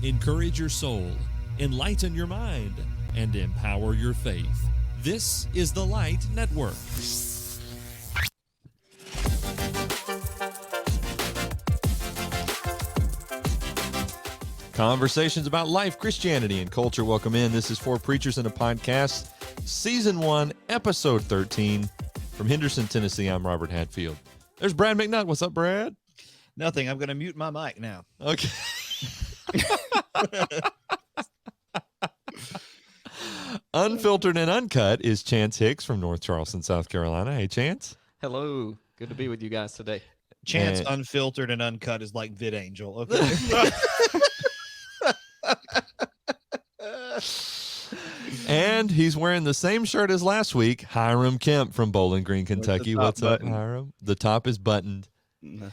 encourage your soul, enlighten your mind, and empower your faith. This is the Light Network. Conversations about life, Christianity, and culture. Welcome in. This is Four Preachers in a Podcast, Season 1, Episode 13. From Henderson, Tennessee, I'm Robert Hatfield. There's Brad McNutt. What's up, Brad? Nothing. I'm going to mute my mic now. Okay. Unfiltered and uncut is Chance Hicks from North Charleston, South Carolina. Hey, Chance. Hello. Good to be with you guys today. Chance unfiltered and uncut is like VidAngel. Okay. And he's wearing the same shirt as last week, Hiram Kemp from Bowling Green, Kentucky. What's up, Hiram? The top is buttoned.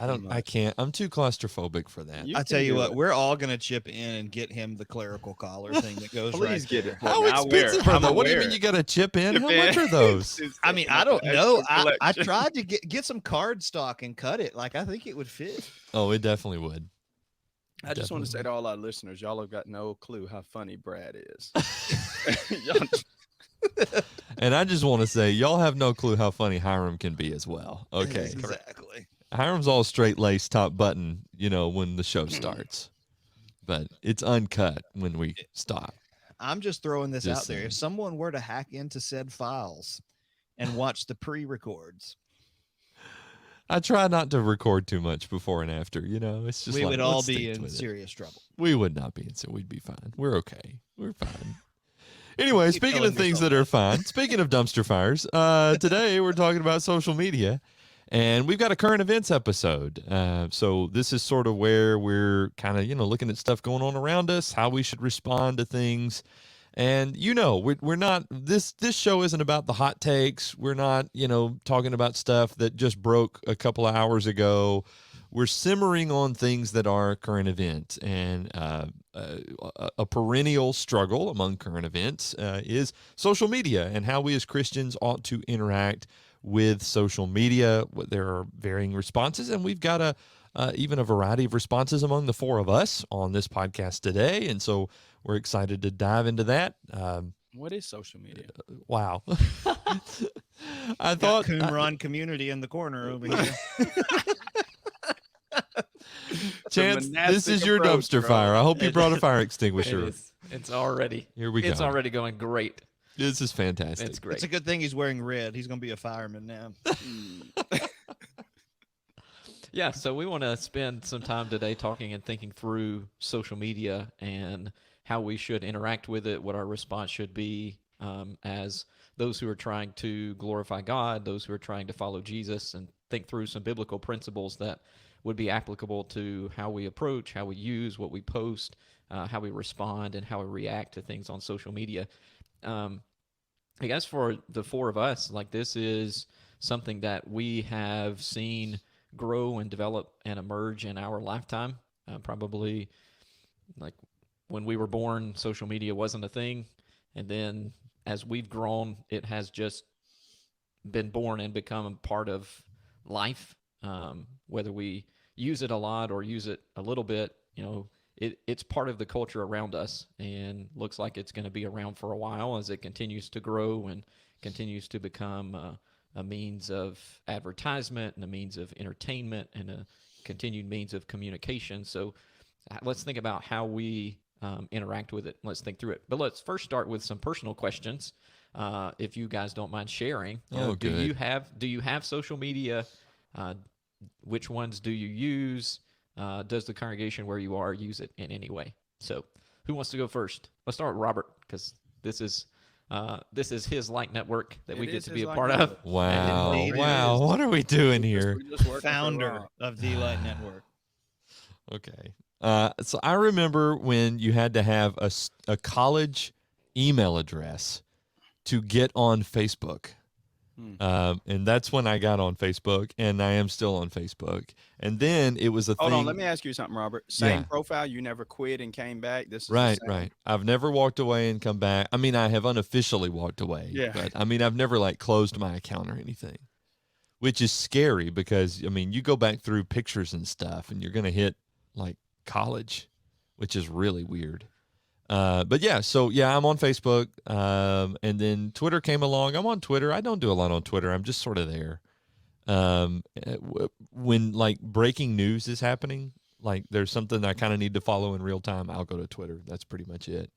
I can't. I'm too claustrophobic for that. I tell you what, we're all going to chip in and get him the clerical collar thing that goes Please get it. How expensive are those? What do you mean you got to chip in? How much are those? I mean, I don't know. I tried to get some card stock and cut it. Like, I think it would fit. Oh, it definitely would. I just want to say to all our listeners, y'all have got no clue how funny Brad is. And I just want to say, y'all have no clue how funny Hiram can be as well. Okay. Exactly. Hiram's all straight lace, top button, when the show starts. But it's uncut when we stop. I'm just throwing this Just out there. saying. If someone were to hack into said files and watch the pre-records, I try not to record too much before and after, It's just we like, would all let's be stick in with it. serious trouble. We would not be in, so we'd be fine. We're okay. We're fine. Anyway, Keep speaking telling of things yourself that are fine, speaking of dumpster fires, today we're talking about social media, and we've got a current events episode. So this is sort of where we're kind of, looking at stuff going on around us, how we should respond to things. And, we're not, this show isn't about the hot takes. We're not, talking about stuff that just broke a couple of hours ago. We're simmering on things that are current events, and a perennial struggle among current events is social media and how we as Christians ought to interact with social media. There are varying responses, and we've got even a variety of responses among the four of us on this podcast today, and so we're excited to dive into that. What is social media? Wow. I Got thought Qumran community in the corner over here. Chance, this monastic is your approach, dumpster bro. fire. I hope you brought a fire extinguisher. It's already. Here we go. It's already going great. This is fantastic. It's great. It's a good thing he's wearing red. He's going to be a fireman now. Yeah, so we want to spend some time today talking and thinking through social media and how we should interact with it, what our response should be as those who are trying to glorify God, those who are trying to follow Jesus, and think through some biblical principles that would be applicable to how we approach, how we use, what we post, how we respond, and how we react to things on social media. I guess for the four of us, like, this is something that we have seen grow and develop and emerge in our lifetime. Probably like when we were born, social media wasn't a thing. And then as we've grown, it has just been born and become a part of life. Whether we use it a lot or use it a little bit, it's part of the culture around us, and looks like it's going to be around for a while as it continues to grow and continues to become a means of advertisement and a means of entertainment and a continued means of communication. So let's think about how we interact with it. Let's think through it. But let's first start with some personal questions, if you guys don't mind sharing. Do you have social media? Which ones do you use? Does the congregation where you are use it in any way? So who wants to go first? Let's start with Robert, because this is his Light Network that we get to be a part of. Wow. Indeed it Wow. is. What are we doing here? We're just working for Founder Ron. of the Light Network. Okay. So I remember when you had to have a college email address to get on Facebook. And that's when I got on Facebook, and I am still on Facebook. And then it was a Hold thing. on, let me ask you something, Robert. Same Yeah. profile, you never quit and came back. This is the Right, same? right. I've never walked away and come back. I mean, I have unofficially walked away. Yeah. But I mean, I've never like closed my account or anything, which is scary because I mean, you go back through pictures and stuff, and you're gonna hit like college which is really weird. But yeah, so yeah, I'm on Facebook. And then Twitter came along. I'm on Twitter. I don't do a lot on Twitter. I'm just sort of there. When like breaking news is happening, like there's something I kind of need to follow in real time, I'll go to Twitter. That's pretty much it.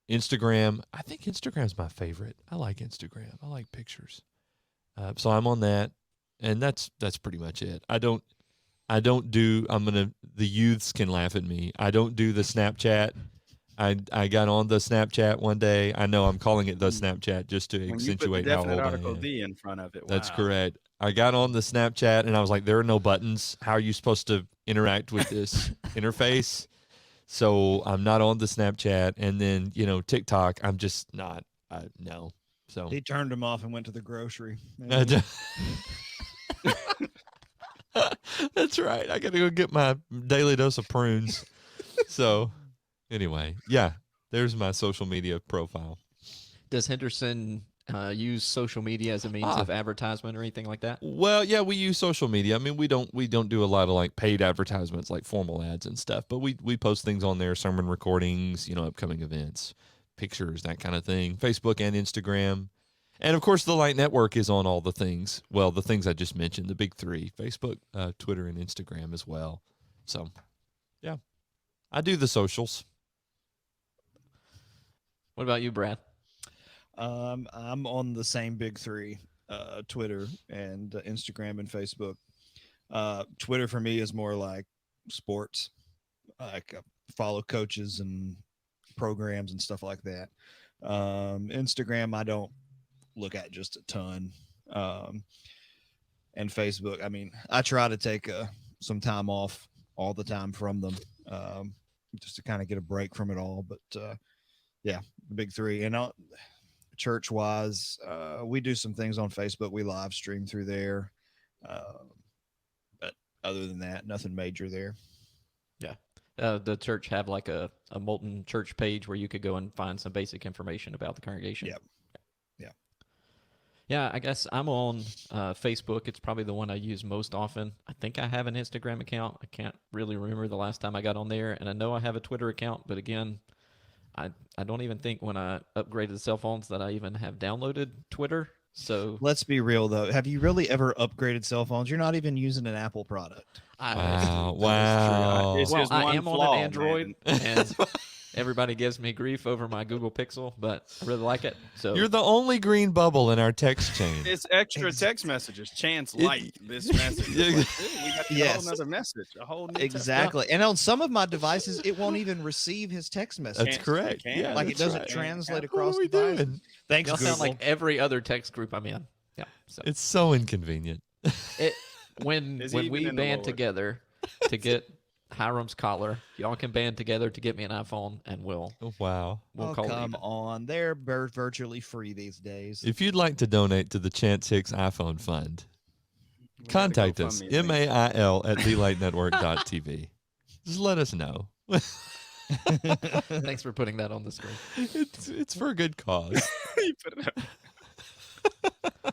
Instagram, I think Instagram's my favorite. I like Instagram. I like pictures. So I'm on that, and that's pretty much it. I don't do. The youths can laugh at me. I don't do the Snapchat. I got on the Snapchat one day. I know I'm calling it the Snapchat just to When accentuate you how put the old definite I article am. D in front of it. That's Wow. correct. I got on the Snapchat and I was like, there are no buttons. How are you supposed to interact with this interface? So I'm not on the Snapchat. And then, TikTok, I'm just not. No. So He turned him off and went to the grocery. That's right. I got to go get my daily dose of prunes. So anyway, yeah, there's my social media profile. Does Henderson use social media as a means of advertisement or anything like that? Well, yeah, we use social media. I mean, we don't do a lot of like paid advertisements, like formal ads and stuff, but we post things on there, sermon recordings, upcoming events, pictures, that kind of thing. Facebook and Instagram. And of course, the Light Network is on all the things. Well, the things I just mentioned, the big three: Facebook, Twitter, and Instagram as well. So, yeah, I do the socials. What about you, Brad? I'm on the same big three: Twitter and Instagram and Facebook. Twitter for me is more like sports. Like follow coaches and programs and stuff like that. Instagram, I don't look at just a ton. And Facebook, I mean, I try to take some time off all the time from them, just to kind of get a break from it all. But yeah, the big three. And church wise, we do some things on Facebook. We live stream through there. But other than that, nothing major there. Yeah. The church have like a Molten Church page where you could go and find some basic information about the congregation. Yep. Yeah, I guess I'm on Facebook. It's probably the one I use most often. I think I have an Instagram account. I can't really remember the last time I got on there. And I know I have a Twitter account, but again, I don't even think when I upgraded the cell phones that I even have downloaded Twitter. So let's be real though. Have you really ever upgraded cell phones? You're not even using an Apple product. Wow. Well, I am flaw, on an Android, man. and everybody gives me grief over my Google Pixel, but I really like it. So You're the only green bubble in our text chain. It's extra text messages. Chance like this message. It's like, dude, we got to get a whole nother message. A whole new exactly. And on some of my devices, it won't even receive his text message. That's correct. Yeah, like it doesn't right. translate What across are we devices. doing? Thanks, y'all Google. sound like every other text group I'm in. Yeah. So It's so inconvenient. when Is we even in the band Lord. together to get Hiram's collar, y'all can band together to get me an iPhone, and we'll Wow. Oh, call it come even. on. They're virtually free these days. If you'd like to donate to the Chance Hicks iPhone Fund, We gotta contact go us, fund me a link. mail@thelightnetwork.tv. Just let us know. Thanks for putting that on the screen. It's for a good cause. You put it up.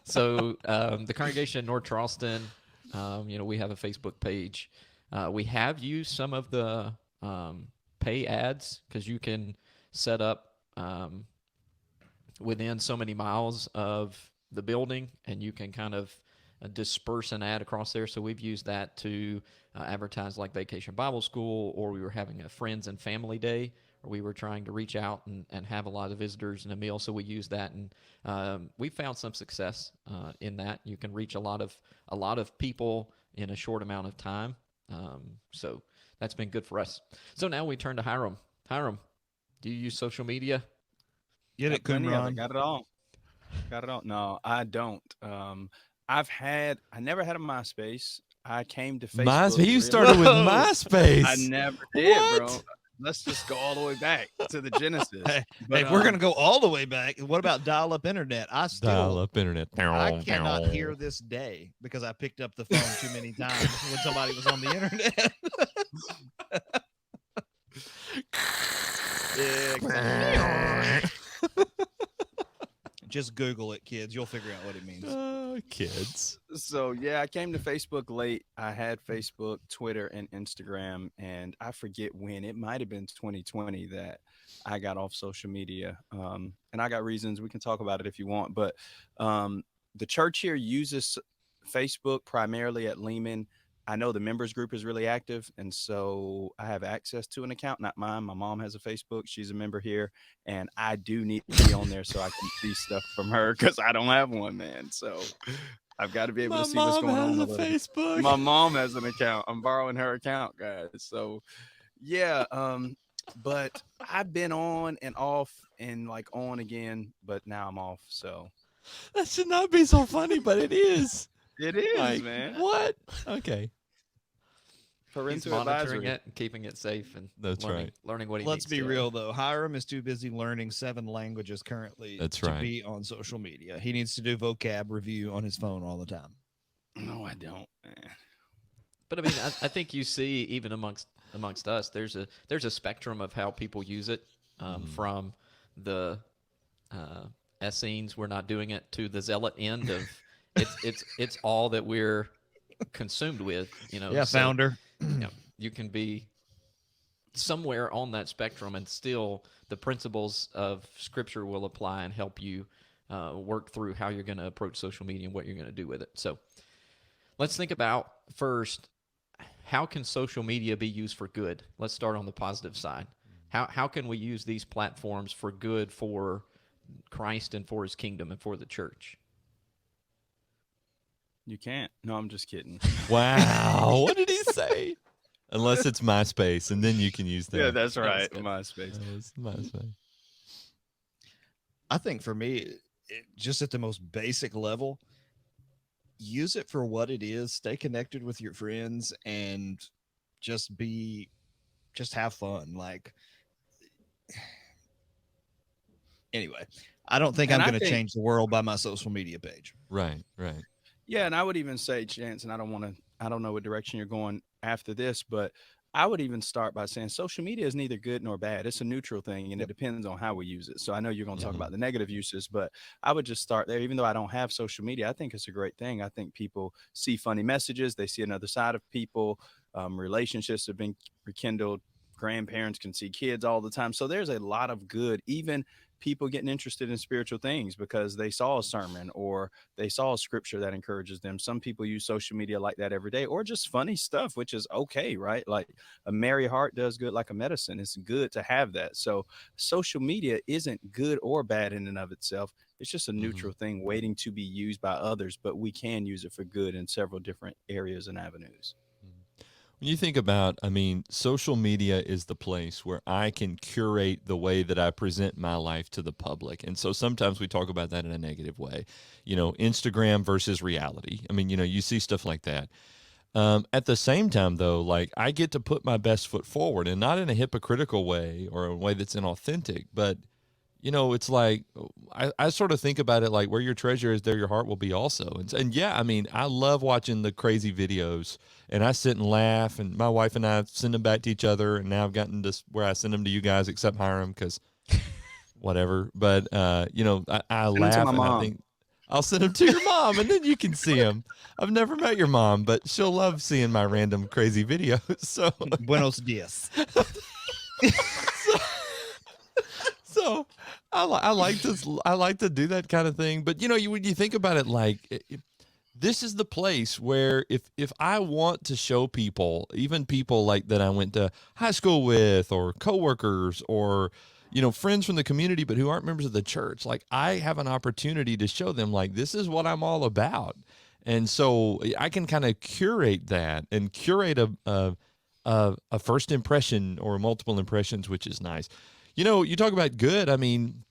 So the congregation in North Charleston, we have a Facebook page. We have used some of the pay ads because you can set up within so many miles of the building, and you can kind of disperse an ad across there. So we've used that to advertise like Vacation Bible School, or we were having a Friends and Family Day, or we were trying to reach out and have a lot of visitors and a meal. So we used that, and we found some success in that. You can reach a lot of people in a short amount of time. So that's been good for us. So now we turn to Hiram. Hiram, do you use social media? Get it, Plenty of it. Qumran. Got it all. Got it all. No, I don't. I never had a MySpace. I came to Facebook. MySpace. You really- started with Whoa. MySpace. I never did, bro. What? Let's just go all the way back to the Genesis. Hey, But, if we're gonna go all the way back, what about dial-up internet? I Dial-up internet. I cannot hear this day because I picked up the phone too many times when somebody was on the internet. Yeah, exactly. Just Google it, kids. You'll figure out what it means. kids. So yeah, I came to Facebook late. I had Facebook, Twitter, and Instagram, and I forget when. It might have been 2020 that I got off social media. And I got reasons. We can talk about it if you want. But the church here uses Facebook primarily at Lehman. I know the members group is really active, and so I have access to an account, not mine. My mom has a Facebook. She's a member here, and I do need to be on there so I can see stuff from her because I don't have one, man. So I've got to be able My to see what's mom going has on. a a little bit. Facebook. My mom has an account. I'm borrowing her account, guys. So yeah, but I've been on and off and like on again, but now I'm off. So That should not be so funny, but it is. it is, Like, man. what? Okay. He's Parental monitoring advisory. it and keeping it safe and That's right. learning what he Let's needs be to. real though. Hiram is too busy learning 7 languages currently That's to right. be on social media. He needs to do vocab review on his phone all the time. No, I don't, man. But I mean, I think you see even amongst us, there's a spectrum of how people use it, from the Essenes, we're not doing it, to the zealot end of it's all that we're consumed with. Yeah, so, founder. you can be somewhere on that spectrum, and still the principles of Scripture will apply and help you work through how you're going to approach social media and what you're going to do with it. So let's think about first, how can social media be used for good? Let's start on the positive side. How can we use these platforms for good for Christ and for his kingdom and for the church? You can't. No, I'm just kidding. Wow. What did he say? Unless it's MySpace, and then you can use that. Yeah, that's right. good. MySpace. That was MySpace. I think for me, just at the most basic level, use it for what it is. Stay connected with your friends and just have fun. Like, anyway, I don't think And I'm I going to think- change the world by my social media page. Right, right. Yeah, and I would even say, Chance, and I don't know what direction you're going after this, but I would even start by saying social media is neither good nor bad. It's a neutral thing, and it depends on how we use it. So I know you're going to talk about the negative uses, but I would just start there. Even though I don't have social media, I think it's a great thing. I think people see funny messages. They see another side of people. Relationships have been rekindled. Grandparents can see kids all the time. So there's a lot of good, even people getting interested in spiritual things because they saw a sermon or they saw a scripture that encourages them. Some people use social media like that every day, or just funny stuff, which is okay, right? Like a merry heart does good like a medicine. It's good to have that. So social media isn't good or bad in and of itself. It's just a neutral thing waiting to be used by others, but we can use it for good in several different areas and avenues. When you think about, I mean, social media is the place where I can curate the way that I present my life to the public. And so sometimes we talk about that in a negative way, Instagram versus reality. I mean, you see stuff like that. At the same time, though, like I get to put my best foot forward, and not in a hypocritical way or a way that's inauthentic, but it's like I sort of think about it like where your treasure is, there your heart will be also. And yeah, I mean, I love watching the crazy videos, and I sit and laugh, and my wife and I send them back to each other. And now I've gotten this where I send them to you guys, except Hiram, because whatever. But I laugh, to my and mom. I think I'll send them to your mom, and then you can see them. I've never met your mom, but she'll love seeing my random crazy videos. So Buenos dias. So I like this. I like to do that kind of thing. But when you think about it, like this is the place where if I want to show people, even people like that I went to high school with, or coworkers, or friends from the community, but who aren't members of the church, like I have an opportunity to show them, like, this is what I'm all about. And so I can kind of curate that and curate a first impression or multiple impressions, which is nice. You talk about good. I mean,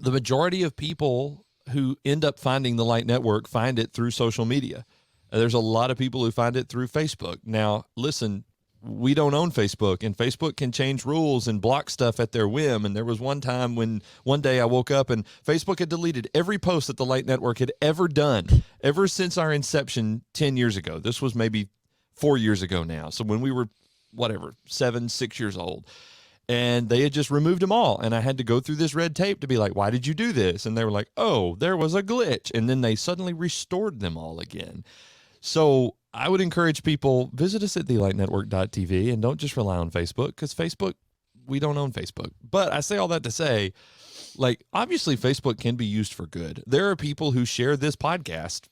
the majority of people who end up finding the Light Network find it through social media. There's a lot of people who find it through Facebook. Now, listen, we don't own Facebook, and Facebook can change rules and block stuff at their whim. And there was one time when one day I woke up and Facebook had deleted every post that the Light Network had ever done, ever since our inception 10 years ago. This was maybe 4 years ago now. So when we were, 6 years old. And they had just removed them all. And I had to go through this red tape to be like, why did you do this? And they were like, oh, there was a glitch. And then they suddenly restored them all again. So I would encourage people, visit us at thelightnetwork.tv and don't just rely on Facebook, because Facebook, we don't own Facebook. But I say all that to say, like, obviously Facebook can be used for good. There are people who share this podcast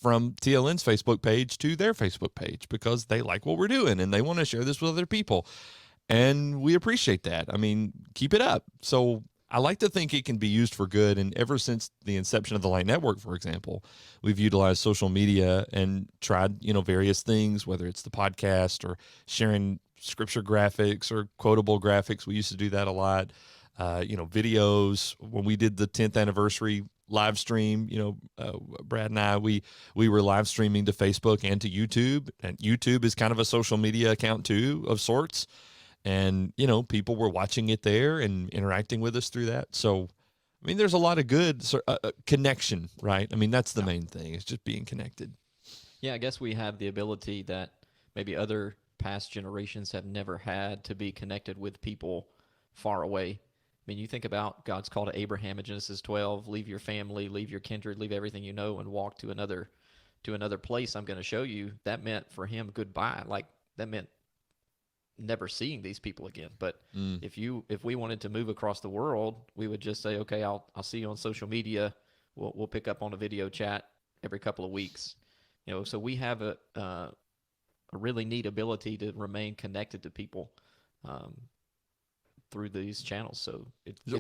from TLN's Facebook page to their Facebook page because they like what we're doing and they want to share this with other people. And we appreciate that. I mean, keep it up. So I like to think it can be used for good. And ever since the inception of the Light Network, for example, we've utilized social media and tried, various things, whether it's the podcast or sharing scripture graphics or quotable graphics. We used to do that a lot. Videos. When we did the 10th anniversary live stream, Brad and I, we were live streaming to Facebook and to YouTube. And YouTube is kind of a social media account too, of sorts. And, people were watching it there and interacting with us through that. So, I mean, there's a lot of good connection, right? I mean, that's the main thing, is just being connected. Yeah, I guess we have the ability that maybe other past generations have never had, to be connected with people far away. I mean, you think about God's call to Abraham in Genesis 12, leave your family, leave your kindred, leave everything you know, and walk to another place I'm going to show you. That meant for him goodbye. Like, that meant never seeing these people again. But if we wanted to move across the world, we would just say, okay, I'll see you on social media. We'll pick up on a video chat every couple of weeks. So we have a really neat ability to remain connected to people through these channels. So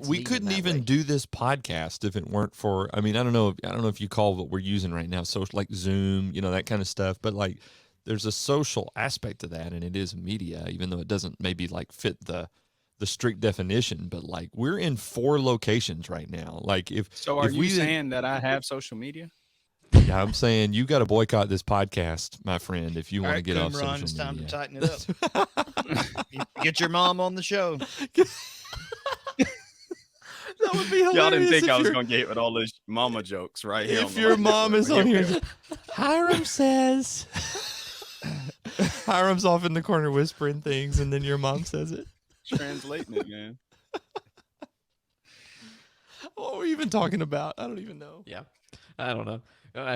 we couldn't even do this podcast if it weren't for, I mean, I don't know if you call what we're using right now social, like Zoom, that kind of stuff, but like there's a social aspect to that, and it is media, even though it doesn't maybe like fit the strict definition. But like, we're in 4 locations right now. Like, you saying that I have social media? Yeah, I'm saying you got to boycott this podcast, my friend, if you want to get off social media. It's time to tighten it up. Get your mom on the show. That would be hilarious. Y'all didn't think I was going to get with all those mama jokes right here. If your mom is on here. Hiram says. Hiram's off in the corner whispering things, and then your mom says it. Translating it, man. What were we even talking about? I don't even know. Yeah, I don't know.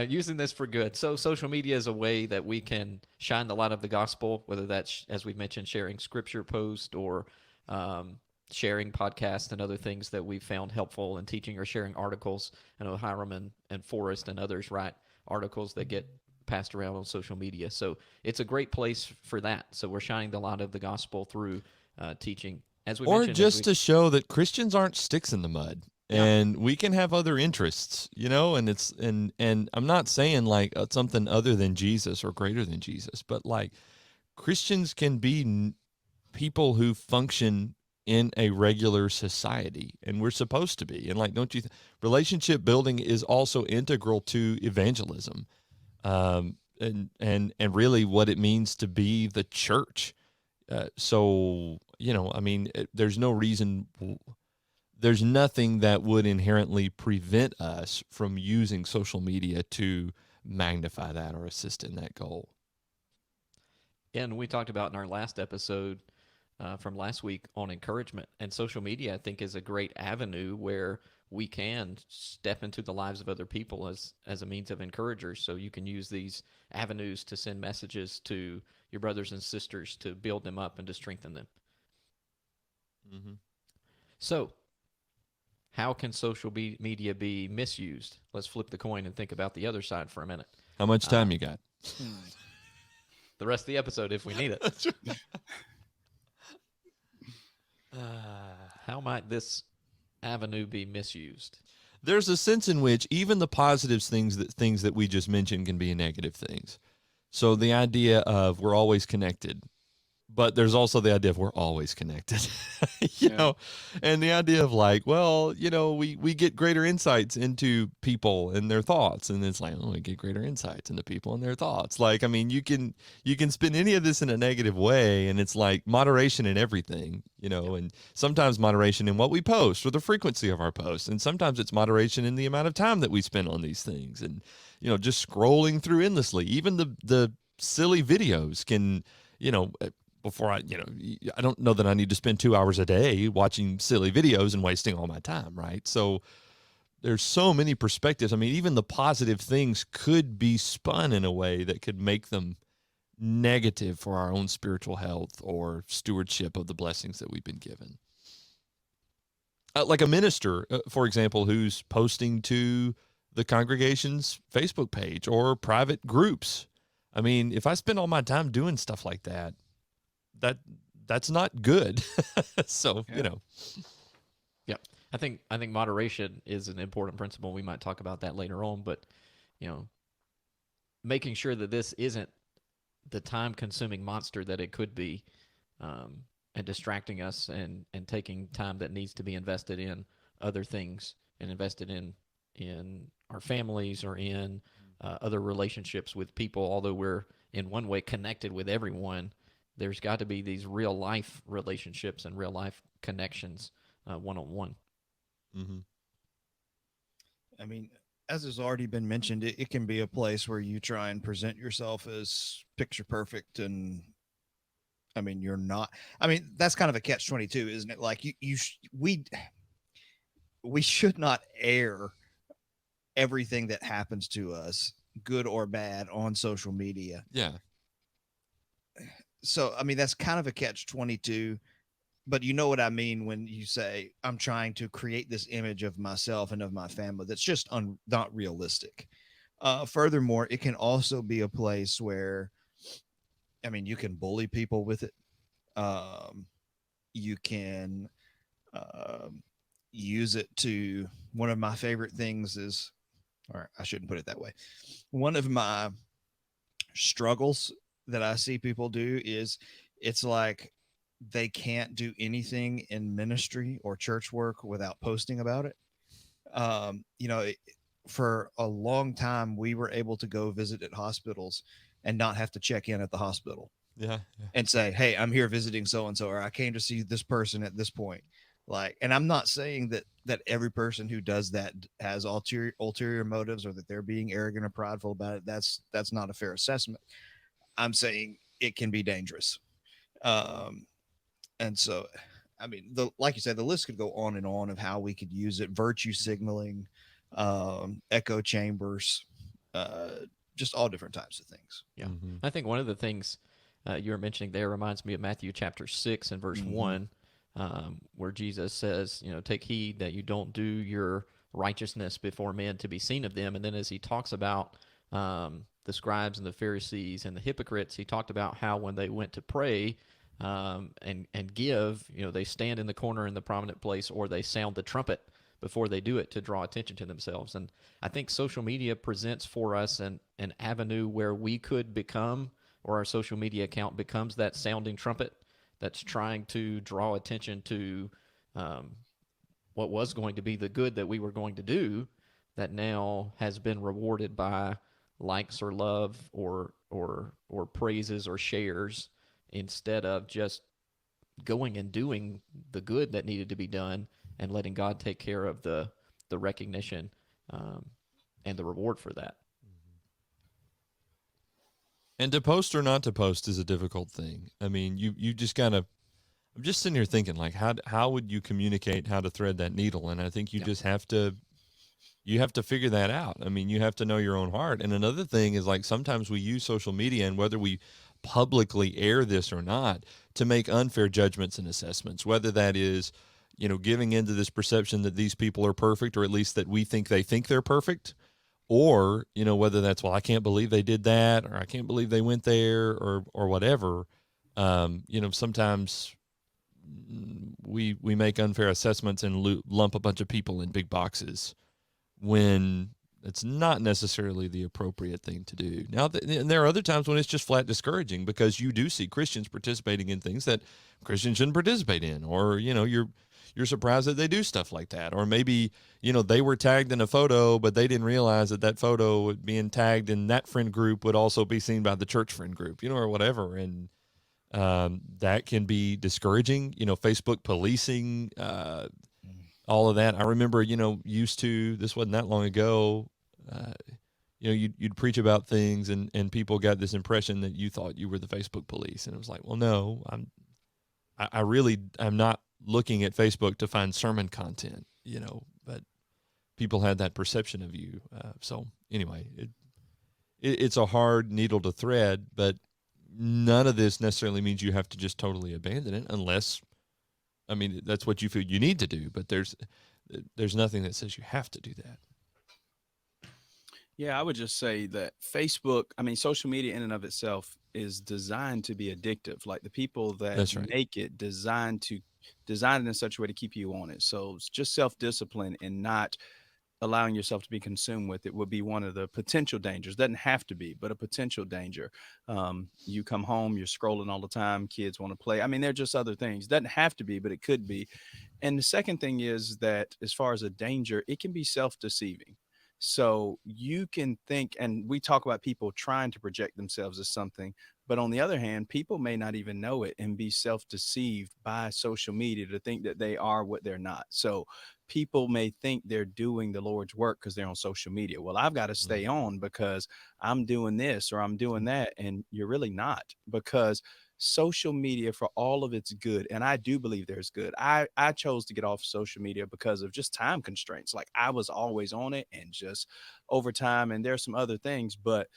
Using this for good. So social media is a way that we can shine the light of the gospel, whether that's, as we've mentioned, sharing scripture posts or sharing podcasts and other things that we've found helpful in teaching, or sharing articles. I know Hiram and Forrest and others write articles that get passed around on social media. So it's a great place for that. So we're shining the light of the gospel through teaching. Or just to show that Christians aren't sticks in the mud. And we can have other interests, and it's, and I'm not saying like something other than Jesus or greater than Jesus, but like Christians can be people who function in a regular society, and we're supposed to be. And like, don't you relationship building is also integral to evangelism, and really what it means to be the church. So, I mean, there's no reason. There's nothing that would inherently prevent us from using social media to magnify that or assist in that goal. And we talked about in our last episode from last week on encouragement, and social media, I think, is a great avenue where we can step into the lives of other people as a means of encouragers. So you can use these avenues to send messages to your brothers and sisters to build them up and to strengthen them. Mm-hmm. So, how can social media be misused? Let's flip the coin and think about the other side for a minute. How much time you got? The rest of the episode, if we need it. How might this avenue be misused? There's a sense in which even the positive things that we just mentioned can be negative things. So the idea of we're always connected, but there's also the idea of we're always connected, you know, and the idea of like, well, we get greater insights into people and their thoughts. And it's like, oh, we get greater insights into people and their thoughts. Like, I mean, you can spin any of this in a negative way, and it's like moderation in everything, and sometimes moderation in what we post or the frequency of our posts. And sometimes it's moderation in the amount of time that we spend on these things, and, just scrolling through endlessly. Even the silly videos can, before I don't know that I need to spend 2 hours a day watching silly videos and wasting all my time, right? So there's so many perspectives. I mean, even the positive things could be spun in a way that could make them negative for our own spiritual health or stewardship of the blessings that we've been given. Like a minister, for example, who's posting to the congregation's Facebook page or private groups. I mean, if I spend all my time doing stuff like that, that's not good. So, Yeah. I think moderation is an important principle. We might talk about that later on, but making sure that this isn't the time-consuming monster that it could be, and distracting us and taking time that needs to be invested in other things and invested in our families or in other relationships with people. Although we're in one way connected with everyone, there's got to be these real life relationships and real life connections, one-on-one. Mm-hmm. I mean, as has already been mentioned, it can be a place where you try and present yourself as picture perfect, and I mean, you're not. I mean, that's kind of a catch-22, isn't it? Like we should not air everything that happens to us, good or bad, on social media. Yeah. So, I mean, that's kind of a catch-22, but you know what I mean when you say I'm trying to create this image of myself and of my family that's just not realistic. Furthermore, it can also be a place where, I mean, you can bully people with it. You can use it to, one of my favorite things is, or I shouldn't put it that way. One of my struggles that I see people do is, it's like they can't do anything in ministry or church work without posting about it. For a long time, we were able to go visit at hospitals and not have to check in at the hospital. Yeah. And say, hey, I'm here visiting so and so, or I came to see this person at this point. Like, and I'm not saying that every person who does that has ulterior motives, or that they're being arrogant or prideful about it. That's not a fair assessment. I'm saying it can be dangerous. And so, I mean, like you said, the list could go on and on of how we could use it: virtue signaling, echo chambers, just all different types of things. Yeah. Mm-hmm. I think one of the things you were mentioning there reminds me of Matthew chapter 6 and verse 1, where Jesus says, take heed that you don't do your righteousness before men to be seen of them. And then as he talks about the scribes and the Pharisees and the hypocrites, he talked about how when they went to pray and give, they stand in the corner in the prominent place, or they sound the trumpet before they do it to draw attention to themselves. And I think social media presents for us an avenue where we could become, or our social media account becomes, that sounding trumpet that's trying to draw attention to what was going to be the good that we were going to do, that now has been rewarded by likes or love or praises or shares, instead of just going and doing the good that needed to be done and letting God take care of the recognition and the reward for that. And to post or not to post is a difficult thing. I mean, you just gotta. I'm just sitting here thinking, like, how would you communicate how to thread that needle? And I think you just have to. You have to figure that out. I mean, you have to know your own heart. And another thing is, like, sometimes we use social media, and whether we publicly air this or not, to make unfair judgments and assessments, whether that is, giving into this perception that these people are perfect, or at least that we think they think they're perfect, or, whether that's, well, I can't believe they did that, or I can't believe they went there, or whatever. Sometimes we make unfair assessments and lump a bunch of people in big boxes, when it's not necessarily the appropriate thing to do. Now, and there are other times when it's just flat discouraging, because you do see Christians participating in things that Christians shouldn't participate in, or, you're surprised that they do stuff like that. Or maybe, they were tagged in a photo, but they didn't realize that photo being tagged in that friend group would also be seen by the church friend group, or whatever. And that can be discouraging, Facebook policing, all of that. I remember, this wasn't that long ago. you'd preach about things, and people got this impression that you thought you were the Facebook police, and it was like, well, no, I really I'm not looking at Facebook to find sermon content, but people had that perception of you. So anyway, it's a hard needle to thread, but none of this necessarily means you have to just totally abandon it, unless, I mean, that's what you feel you need to do. But there's nothing that says you have to do that. Yeah, I would just say that Facebook, I mean, social media in and of itself is designed to be addictive. Like the people that That's right. make it design it in such a way to keep you on it. So it's just self-discipline and not allowing yourself to be consumed with it would be one of the potential dangers. Doesn't have to be, but a potential danger. You come home, you're scrolling all the time, kids want to play. I mean, they're just other things. Doesn't have to be, but it could be. And the second thing is that as far as a danger, it can be self-deceiving. So you can think, and we talk about people trying to project themselves as something, but on the other hand, people may not even know it and be self-deceived by social media to think that they are what they're not. So people may think they're doing the Lord's work because they're on social media. Well, I've got to Mm. stay on because I'm doing this or I'm doing that. And you're really not, because social media, for all of its good, and I do believe there's good. I chose to get off social media because of just time constraints. Like I was always on it and just over time, and there's some other things, but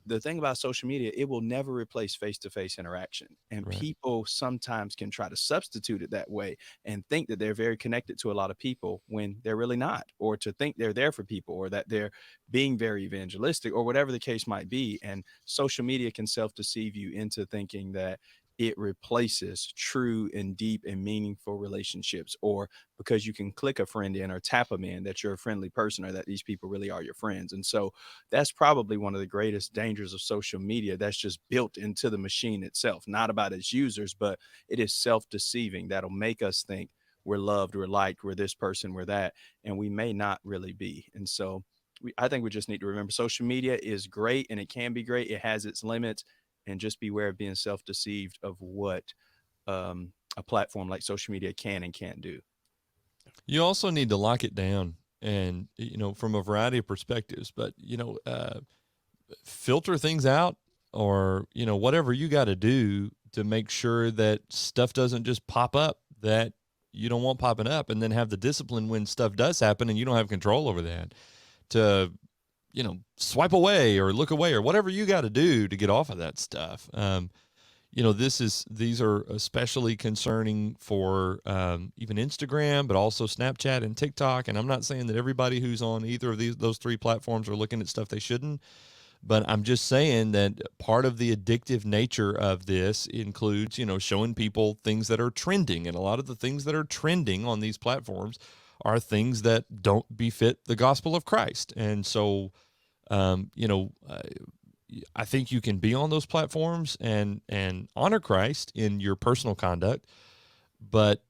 the thing about social media, it will never replace face-to-face interaction. And Right. people sometimes can try to substitute it that way and think that they're very connected to a lot of people when they're really not, or to think they're there for people, or that they're being very evangelistic, or whatever the case might be. And social media can self-deceive you into thinking that it replaces true and deep and meaningful relationships, or because you can click a friend in or tap them in, that you're a friendly person or that these people really are your friends. And so that's probably one of the greatest dangers of social media, that's just built into the machine itself, not about its users, but it is self-deceiving. That'll make us think we're loved, we're liked, we're this person, we're that, and we may not really be. And so I think we just need to remember social media is great and it can be great. It has its limits, and just beware of being self-deceived of what a platform like social media can and can't do. You also need to lock it down, and from a variety of perspectives, but filter things out, or whatever you got to do to make sure that stuff doesn't just pop up that you don't want popping up, and then have the discipline when stuff does happen and you don't have control over that, to swipe away or look away or whatever you got to do to get off of that stuff. These are especially concerning for even Instagram, but also Snapchat and TikTok. And I'm not saying that everybody who's on either of those three platforms are looking at stuff they shouldn't, but I'm just saying that part of the addictive nature of this includes, showing people things that are trending, and a lot of the things that are trending on these platforms are things that don't befit the gospel of Christ. And so, um, you know, uh, I think you can be on those platforms and honor Christ in your personal conduct, but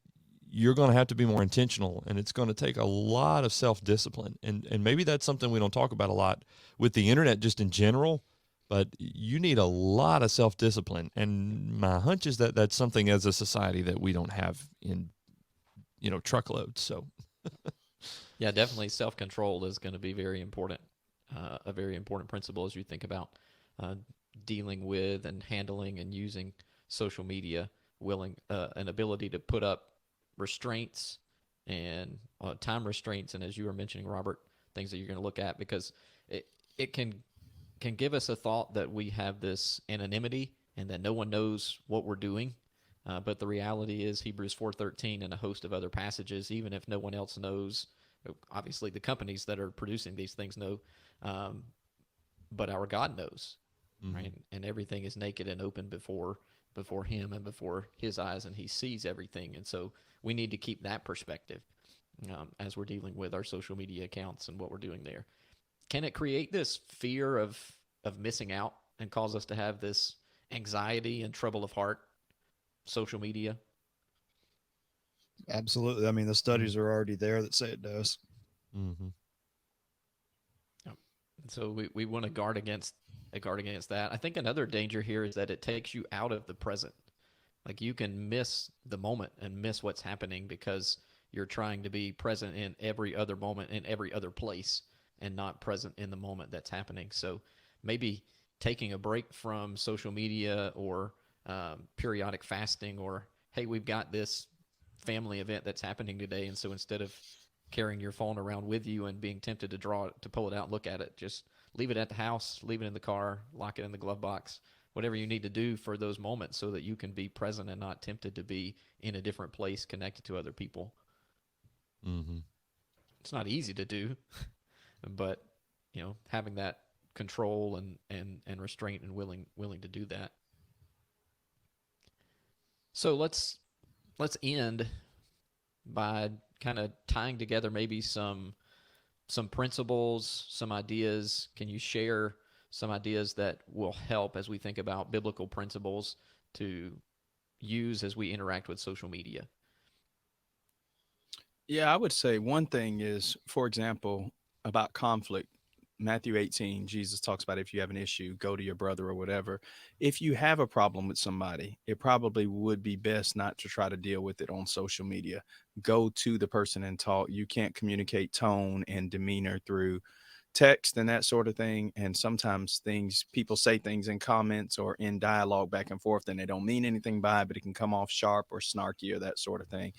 you're going to have to be more intentional, and it's going to take a lot of self-discipline. And maybe that's something we don't talk about a lot with the internet just in general, but you need a lot of self-discipline. And my hunch is that that's something as a society that we don't have in, truckloads. So Yeah, definitely self-control is going to be very important, a very important principle as you think about uh, dealing with and handling and using social media. An ability to put up restraints and time restraints, and as you were mentioning, Robert, things that you're going to look at, because it can give us a thought that we have this anonymity and that no one knows what we're doing. But the reality is Hebrews 4:13 and a host of other passages, even if no one else knows, obviously the companies that are producing these things know, um, but our God knows, right? And everything is naked and open before Him and before His eyes, and He sees everything. And so we need to keep that perspective as we're dealing with our social media accounts and what we're doing there. Can it create this fear of missing out and cause us to have this anxiety and trouble of heart? Social media. Absolutely. I mean, the studies are already there that say it does. mm-hmm. So we want to guard against that. I think another danger here is that it takes you out of the present. Like you can miss the moment and miss what's happening because you're trying to be present in every other moment in every other place. and not present in the moment that's happening. So maybe taking a break from social media, or periodic fasting, or hey, we've got this family event that's happening today, and so instead of carrying your phone around with you and being tempted to pull it out and look at it, just leave it at the house, leave it in the car, lock it in the glove box, whatever you need to do for those moments, so that you can be present and not tempted to be in a different place connected to other people. Mm-hmm. It's not easy to do, but having that control and restraint and willing to do that. So let's end by kind of tying together maybe some principles, some ideas. Can you share some ideas that will help as we think about biblical principles to use as we interact with social media? Yeah, I would say one thing is, for example, about conflict. Matthew 18, Jesus talks about if you have an issue, go to your brother or whatever. If you have a problem with somebody, it probably would be best not to try to deal with it on social media. Go to the person and talk. You can't communicate tone and demeanor through text and that sort of thing. And sometimes people say things in comments or in dialogue back and forth, and they don't mean anything by it, but it can come off sharp or snarky or that sort of thing.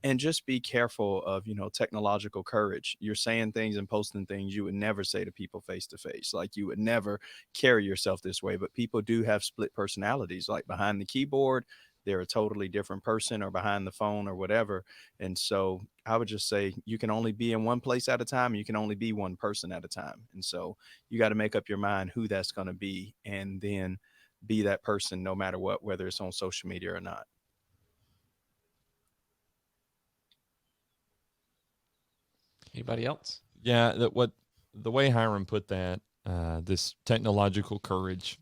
And just be careful of, technological courage. You're saying things and posting things you would never say to people face to face. Like, you would never carry yourself this way, but people do have split personalities. Like, behind the keyboard, they're a totally different person, or behind the phone or whatever. And so I would just say you can only be in one place at a time. You can only be one person at a time. And so you got to make up your mind who that's going to be, and then be that person no matter what, whether it's on social media or not. Anybody else? Yeah, the way Hiram put that, this technological courage,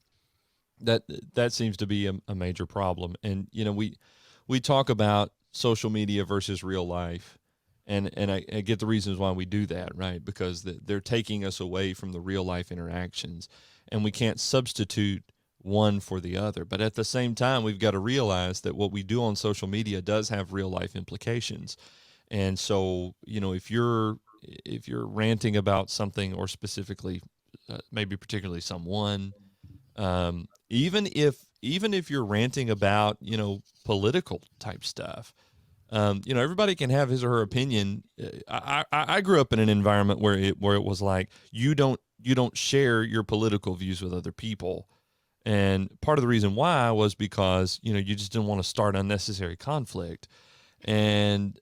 that seems to be a major problem. And we talk about social media versus real life, and I get the reasons why we do that, right? Because they're taking us away from the real life interactions, and we can't substitute one for the other. But at the same time, we've got to realize that what we do on social media does have real life implications. And so, if you're ranting about something, or specifically, maybe particularly someone, even if you're ranting about political type stuff, everybody can have his or her opinion. I grew up in an environment where it was like, you don't share your political views with other people. And part of the reason why was because you just didn't want to start unnecessary conflict. And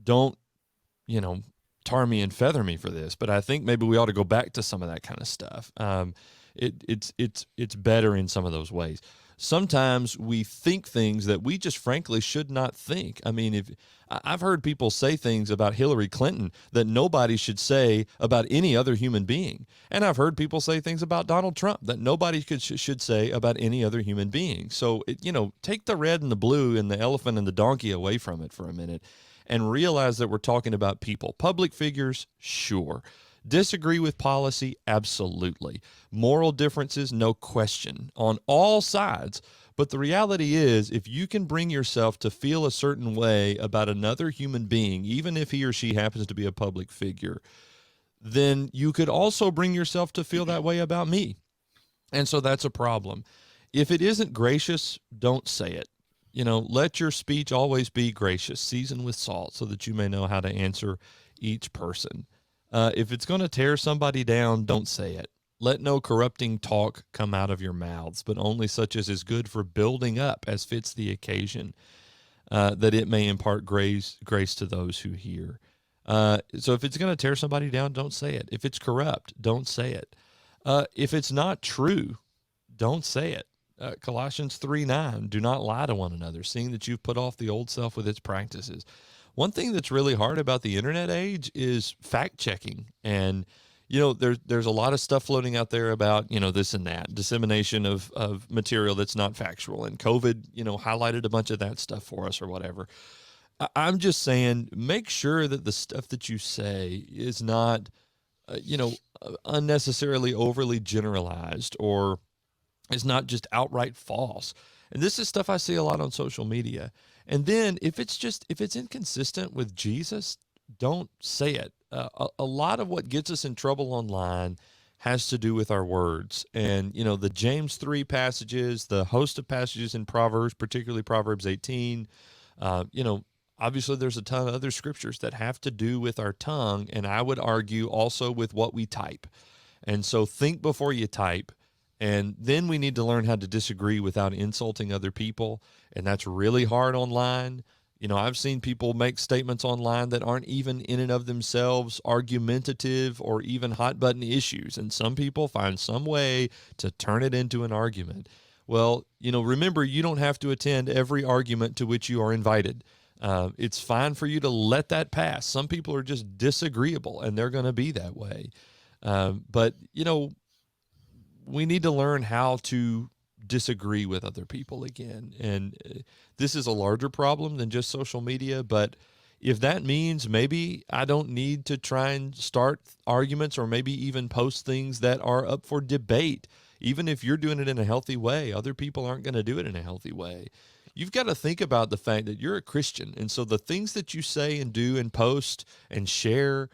don't tar me and feather me for this, but I think maybe we ought to go back to some of that kind of stuff. It's better in some of those ways. Sometimes we think things that we just frankly should not think. I mean, I've heard people say things about Hillary Clinton that nobody should say about any other human being, and I've heard people say things about Donald Trump that nobody should say about any other human being. So take the red and the blue and the elephant and the donkey away from it for a minute, and realize that we're talking about people. Public figures, sure. Disagree with policy, absolutely. Moral differences, no question, on all sides. But the reality is, if you can bring yourself to feel a certain way about another human being, even if he or she happens to be a public figure, then you could also bring yourself to feel that way about me. And so that's a problem. If it isn't gracious, don't say it. Let your speech always be gracious, seasoned with salt, so that you may know how to answer each person. If it's going to tear somebody down, don't say it. Let no corrupting talk come out of your mouths, but only such as is good for building up, as fits the occasion, that it may impart grace to those who hear. So if it's going to tear somebody down, don't say it. If it's corrupt, don't say it. If it's not true, don't say it. Colossians 3:9, do not lie to one another, seeing that you've put off the old self with its practices. One thing that's really hard about the internet age is fact checking. And, there's a lot of stuff floating out there about, this and that, dissemination of material that's not factual. And COVID, highlighted a bunch of that stuff for us or whatever. I'm just saying, make sure that the stuff that you say is not, unnecessarily overly generalized, or is not just outright false. And this is stuff I see a lot on social media. And then if it's inconsistent with Jesus, don't say it. a lot of what gets us in trouble online has to do with our words. And, the James 3 passages, the host of passages in Proverbs, particularly Proverbs 18, you know, obviously there's a ton of other scriptures that have to do with our tongue. And I would argue also with what we type. And so think before you type. And then we need to learn how to disagree without insulting other people. And that's really hard online. I've seen people make statements online that aren't even in and of themselves argumentative or even hot button issues. And some people find some way to turn it into an argument. Well, remember, you don't have to attend every argument to which you are invited. It's fine for you to let that pass. Some people are just disagreeable and they're going to be that way. But we need to learn how to disagree with other people again. And this is a larger problem than just social media. But if that means maybe I don't need to try and start arguments or maybe even post things that are up for debate, even if you're doing it in a healthy way, other people aren't going to do it in a healthy way. You've got to think about the fact that you're a Christian. And so the things that you say and do and post and share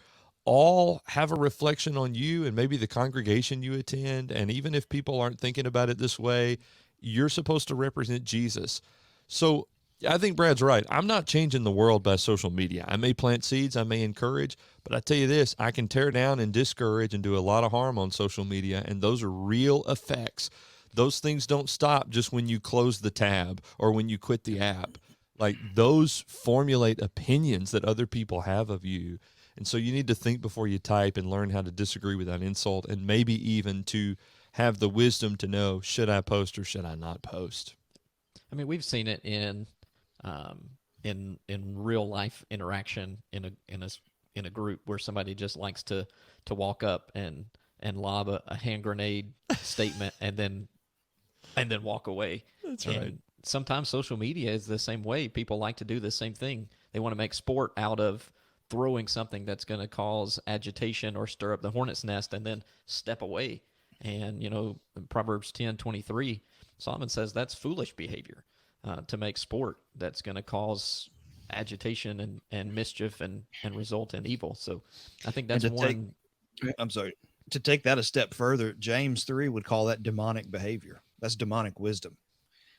all have a reflection on you and maybe the congregation you attend. And even if people aren't thinking about it this way, you're supposed to represent Jesus. So I think Brad's right. I'm not changing the world by social media. I may plant seeds, I may encourage, but I tell you this, I can tear down and discourage and do a lot of harm on social media. And those are real effects. Those things don't stop just when you close the tab or when you quit the app. Like, those formulate opinions that other people have of you. And so you need to think before you type and learn how to disagree without insult, and maybe even to have the wisdom to know, should I post or should I not post? I mean, we've seen it in real life interaction in a group where somebody just likes to walk up and lob a hand grenade statement and then walk away. That's and right. Sometimes social media is the same way. People like to do the same thing. They want to make sport out of throwing something that's going to cause agitation or stir up the hornet's nest and then step away. And, Proverbs 10:23, Solomon says that's foolish behavior, to make sport that's going to cause agitation and mischief and result in evil. So I think that's one. I'm sorry, to take that a step further, James 3 would call that demonic behavior. That's demonic wisdom.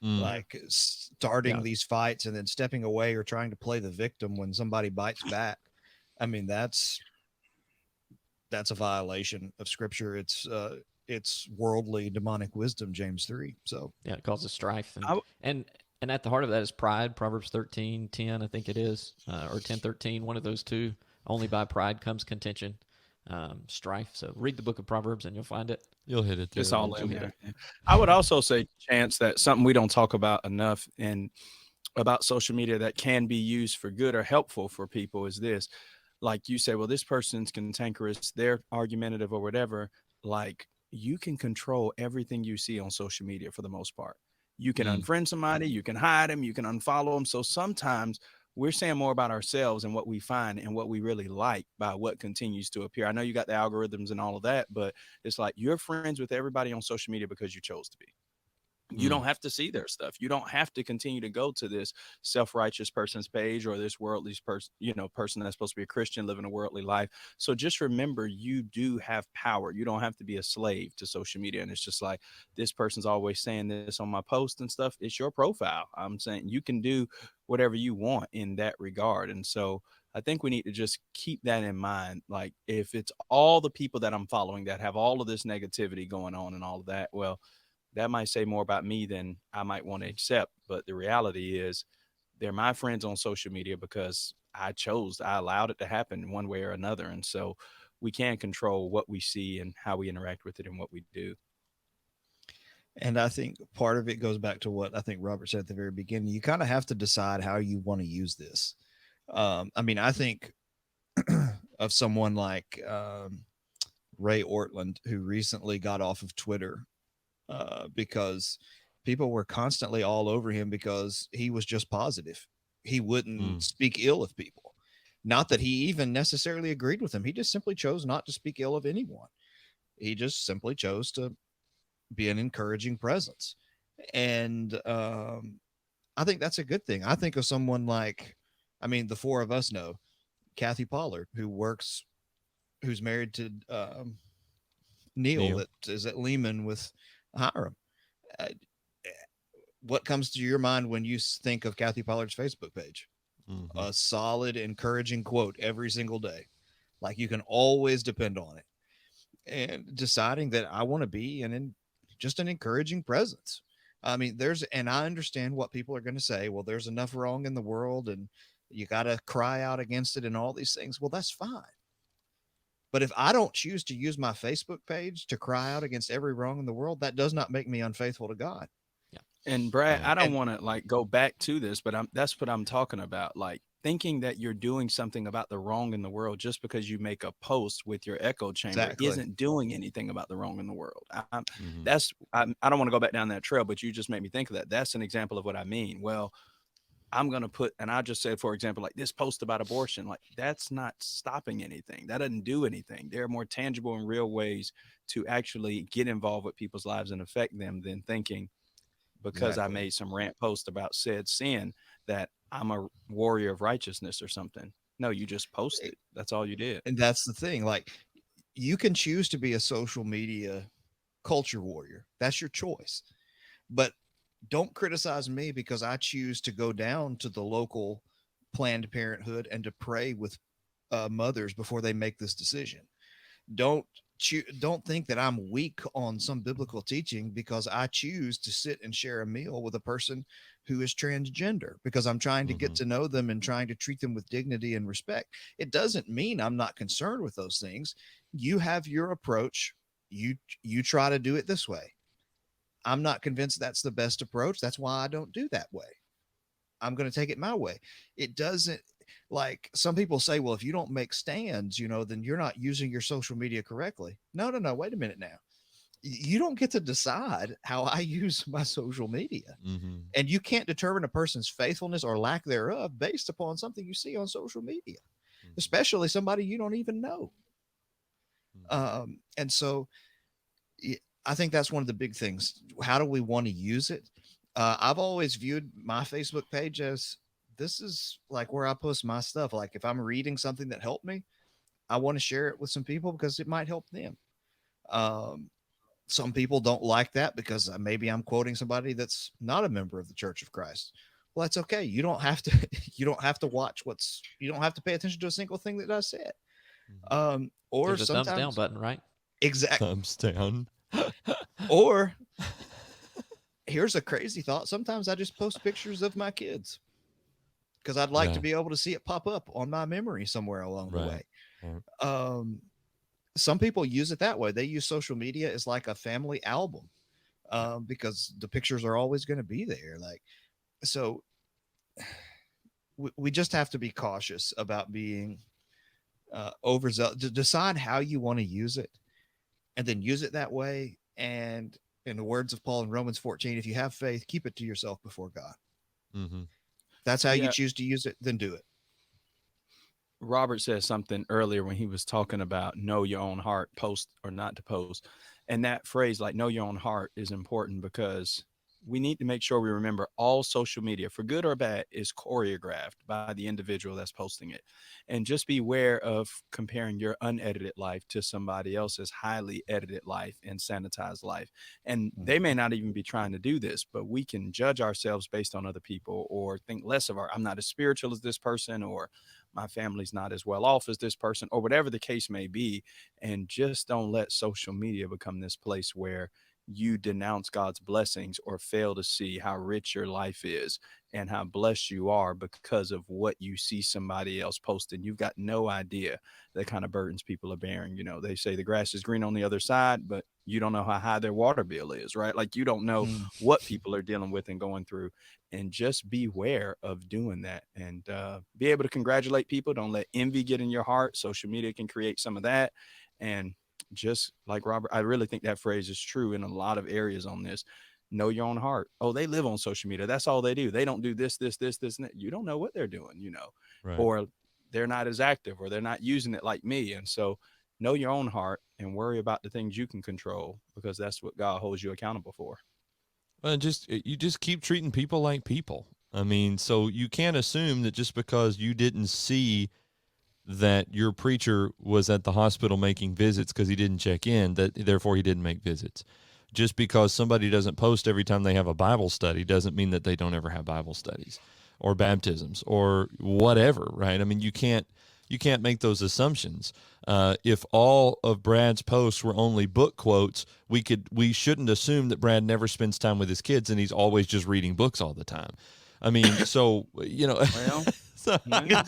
Like starting these fights and then stepping away or trying to play the victim when somebody bites back. I mean, that's a violation of scripture. It's worldly demonic wisdom, James 3. So yeah, it causes strife. And at the heart of that is pride. Proverbs 13:10, I think it is, or 10:13, one of those two. Only by pride comes contention, strife. So read the book of Proverbs and you'll find it. You'll hit it there. It's all in there. I would also say, Chance, that something we don't talk about enough and about social media that can be used for good or helpful for people is this. Like you say, well, this person's cantankerous, they're argumentative or whatever. Like, you can control everything you see on social media for the most part. You can unfriend somebody, you can hide them, you can unfollow them. So sometimes we're saying more about ourselves and what we find and what we really like by what continues to appear. I know you got the algorithms and all of that, but it's like you're friends with everybody on social media because you chose to be. You don't have to see their stuff. You don't have to continue to go to this self-righteous person's page or this worldly person that's supposed to be a Christian living a worldly life. So just remember, you do have power. You don't have to be a slave to social media. And it's just like, this person's always saying this on my post and stuff. It's your profile. I'm saying you can do whatever you want in that regard. And so I think we need to just keep that in mind. Like, if it's all the people that I'm following that have all of this negativity going on and all of that, well, that might say more about me than I might want to accept. But the reality is, they're my friends on social media because I allowed it to happen one way or another. And so we can control what we see and how we interact with it and what we do. And I think part of it goes back to what I think Robert said at the very beginning. You kind of have to decide how you want to use this. I mean, I think of someone like Ray Ortland, who recently got off of Twitter because people were constantly all over him because he was just positive. He wouldn't speak ill of people. Not that he even necessarily agreed with them. He just simply chose not to speak ill of anyone. He just simply chose to be an encouraging presence. And I think that's a good thing. I think of someone like, I mean, the four of us know Kathy Pollard, who works who's married to Neil Neil. that is at Lehman with Hiram. Uh, what comes to your mind when you think of Kathy Pollard's Facebook page? Mm-hmm. A solid, encouraging quote every single day. Like you can always depend on it. And deciding that I want to be just an encouraging presence. I mean, and I understand what people are going to say. Well, there's enough wrong in the world and you got to cry out against it and all these things. Well, that's fine. But if I don't choose to use my Facebook page to cry out against every wrong in the world, that does not make me unfaithful to God. Yeah. And Brad, Right. I don't And want to like go back to this, but that's what I'm talking about. Like thinking that you're doing something about the wrong in the world just because you make a post with your echo chamber exactly. isn't doing anything about the wrong in the world. Mm-hmm. I don't want to go back down that trail, but you just made me think of that. That's an example of what I mean. Well, I'm going to put, and I just said, for example, like this post about abortion, like that's not stopping anything. That doesn't do anything. There are more tangible and real ways to actually get involved with people's lives and affect them than thinking because I Exactly. made some rant post about said sin that I'm a warrior of righteousness or something. No, you just posted. That's all you did. And that's the thing. Like you can choose to be a social media culture warrior. That's your choice. But don't criticize me because I choose to go down to the local Planned Parenthood and to pray with mothers before they make this decision. Don't don't think that I'm weak on some biblical teaching because I choose to sit and share a meal with a person who is transgender because I'm trying to get Mm-hmm. to know them and trying to treat them with dignity and respect. It doesn't mean I'm not concerned with those things. You have your approach. You try to do it this way. I'm not convinced that's the best approach. That's why I don't do that way. I'm going to take it my way. It doesn't, like some people say, well, if you don't make stands, then you're not using your social media correctly. No, no, no. Wait a minute now. You don't get to decide how I use my social media. Mm-hmm. And you can't determine a person's faithfulness or lack thereof based upon something you see on social media, Mm-hmm. especially somebody you don't even know. Mm-hmm. And so I think that's one of the big things. How do we want to use it? I've always viewed my Facebook page as this is like where I post my stuff. Like if I'm reading something that helped me, I want to share it with some people because it might help them. Um, some people don't like that because maybe I'm quoting somebody that's not a member of the Church of Christ. Well, that's okay. You don't have to. You don't have to watch what's. You don't have to pay attention to a single thing that I said. Mm-hmm. Or There's a thumbs down sometimes button, right? exact. Thumbs down. Or here's a crazy thought. Sometimes I just post pictures of my kids because I'd like to Yeah. be able to see it pop up on my memory somewhere along the Right. way. Right. Um, some people use it that way. They use social media as like a family album Yeah. because the pictures are always going to be there. Like, so we just have to be cautious about being overzealous to decide how you want to use it and then use it that way. And in the words of Paul in Romans 14, if you have faith, keep it to yourself before God. Mm-hmm. That's how you Yeah. choose to use it, then do it. Robert said something earlier when he was talking about know your own heart, post or not to post. And that phrase, like know your own heart, is important because we need to make sure we remember all social media, for good or bad, is choreographed by the individual that's posting it. And just beware of comparing your unedited life to somebody else's highly edited life and sanitized life. And they may not even be trying to do this, but we can judge ourselves based on other people or think less of I'm not as spiritual as this person, or my family's not as well off as this person, or whatever the case may be. And just don't let social media become this place where you denounce God's blessings or fail to see how rich your life is and how blessed you are because of what you see somebody else posting. You've got no idea the kind of burdens people are bearing. They say the grass is green on the other side, but you don't know how high their water bill is, right? Like you don't know Mm. what people are dealing with and going through. And just beware of doing that and be able to congratulate people. Don't let envy get in your heart. Social media can create some of that. And just like Robert, I really think that phrase is true in a lot of areas on this. Know your own heart. Oh, they live on social media. That's all they do. They don't do this, and that. You don't know what they're doing, Right. or they're not as active or they're not using it like me. And so know your own heart and worry about the things you can control because that's what God holds you accountable for. Well, you just keep treating people like people. I mean, so you can't assume that just because you didn't see that your preacher was at the hospital making visits because he didn't check in, that therefore he didn't make visits. Just because somebody doesn't post every time they have a Bible study doesn't mean that they don't ever have Bible studies or baptisms or whatever, right? I mean, you can't make those assumptions. If all of Brad's posts were only book quotes, we shouldn't assume that Brad never spends time with his kids and he's always just reading books all the time. I mean, so Well, so, yeah.